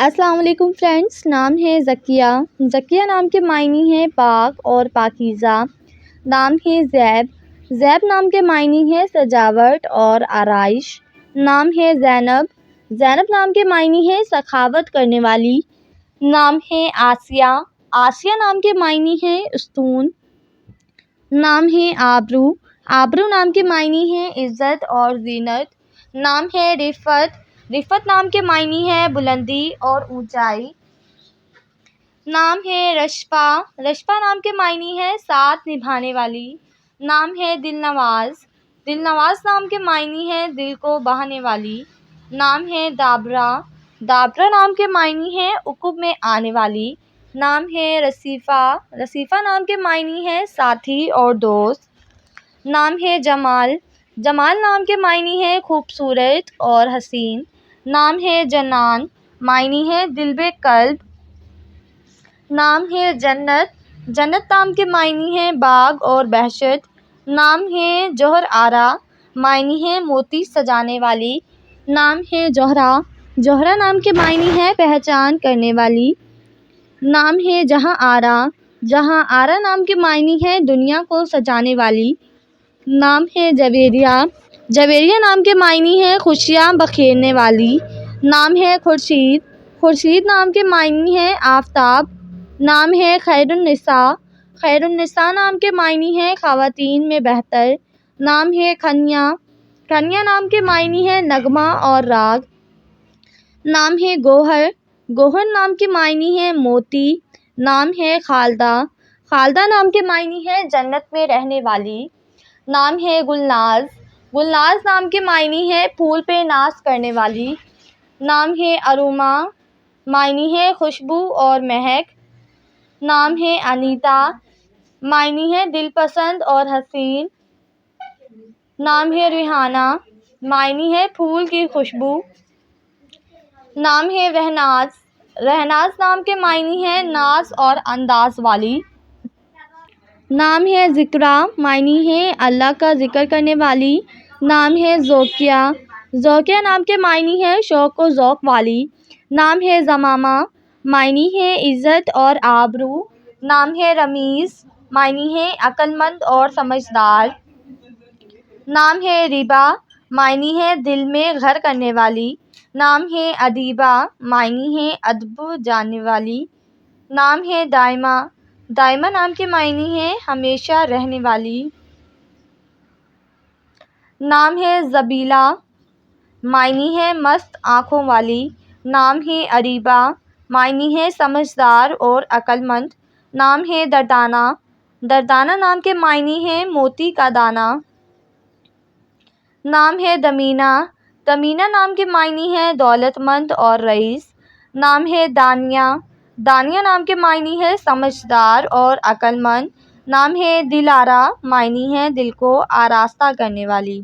السلام علیکم فرینڈس، نام ہے ذکیہ۔ ذکیہ نام کے معنی ہیں پاک اور پاکیزہ۔ نام ہے زیب۔ زیب نام کے معنی ہے سجاوٹ اور آرائش۔ نام ہے زینب۔ زینب نام کے معنی ہے سخاوت کرنے والی۔ نام ہے آسیہ۔ آسیہ نام کے معنی ہے استون۔ نام ہے آبرو۔ آبرو نام کے معنی ہے عزت اور زینت۔ نام ہے رفت۔ رفت نام کے معنی ہے بلندی اور اونچائی۔ نام ہے رشفہ۔ رشفہ نام کے معنی ہے ساتھ نبھانے والی۔ نام ہے دلنواز۔ دلنواز نام کے معنی ہے دل کو بہانے والی۔ نام ہے دابرہ۔ دابرہ نام کے معنی ہے عقب میں آنے والی۔ نام ہے رصیفہ۔ رصیفہ نام کے معنی ہے ساتھی اور دوست۔ نام ہے جمال۔ جمال نام کے معنی ہے خوبصورت اور حسین۔ نام ہے جنان۔ معنی ہے دل بے قلب۔ نام ہے جنت۔ جنت نام کے معنی ہے باغ اور بہشت۔ نام ہے جوہر آرا۔ معنی ہے موتی سجانے والی۔ نام ہے جوہرا۔ جوہرا نام کے معنی ہے پہچان کرنے والی۔ نام ہے جہاں آرا۔ جہاں آرا نام کے معنی ہے دنیا کو سجانے والی۔ نام ہے جویریہ۔ جویریہ نام کے معنی ہے خوشیاں بکھیرنے والی۔ نام ہے خورشید۔ خورشید نام کے معنی ہے آفتاب۔ نام ہے خیر النساء۔ خیر النساء نام کے معنی ہے خواتین میں بہتر۔ نام ہے کنیا۔ کنیا نام کے معنی ہے نغمہ اور راگ۔ نام ہے گوہر۔ گوہر نام کے معنی ہے موتی۔ نام ہے خالدہ۔ خالدہ نام کے معنی ہے جنت میں رہنے والی۔ نام ہے گلناز۔ گلناز نام کے معنی ہے پھول پہ ناز کرنے والی۔ نام ہے اروما۔ معنی ہے خوشبو اور مہک۔ نام ہے انیتا۔ معنی ہے دل پسند اور حسین۔ نام ہے ریحانہ۔ معنی ہے پھول کی خوشبو۔ نام ہے رہناز۔ رہناز نام کے معنی ہے ناز اور انداز والی۔ نام ہے ذکریٰ۔ معنی ہے اللہ کا ذکر کرنے والی۔ نام ہے ذوقیہ۔ ذوقیہ نام کے معنی ہے شوق و ذوق والی۔ نام ہے زمامہ۔ معنی ہے عزت اور آبرو۔ نام ہے رمیز۔ معنی ہے عقل مند اور سمجھدار۔ نام ہے ریبہ۔ معنی ہے دل میں گھر کرنے والی۔ نام ہے ادیبہ۔ معنی ہے ادب جاننے والی۔ نام ہے دائمہ۔ دائمہ نام کے معنی ہے ہمیشہ رہنے والی۔ نام ہے زبیلہ۔ معنی ہے مست آنکھوں والی۔ نام ہے اریبہ۔ معنی ہے سمجھدار اور عقل مند۔ نام ہے دردانہ۔ دردانہ نام کے معنی ہے موتی کا دانہ۔ نام ہے دمینہ۔ دمینہ نام کے معنی ہے دولت مند اور رئیس۔ نام ہے دانیہ۔ دانیہ نام کے معنی ہے سمجھدار اور عقل مند۔ نام ہے دلارا۔ معنی ہے دل کو آراستہ کرنے والی۔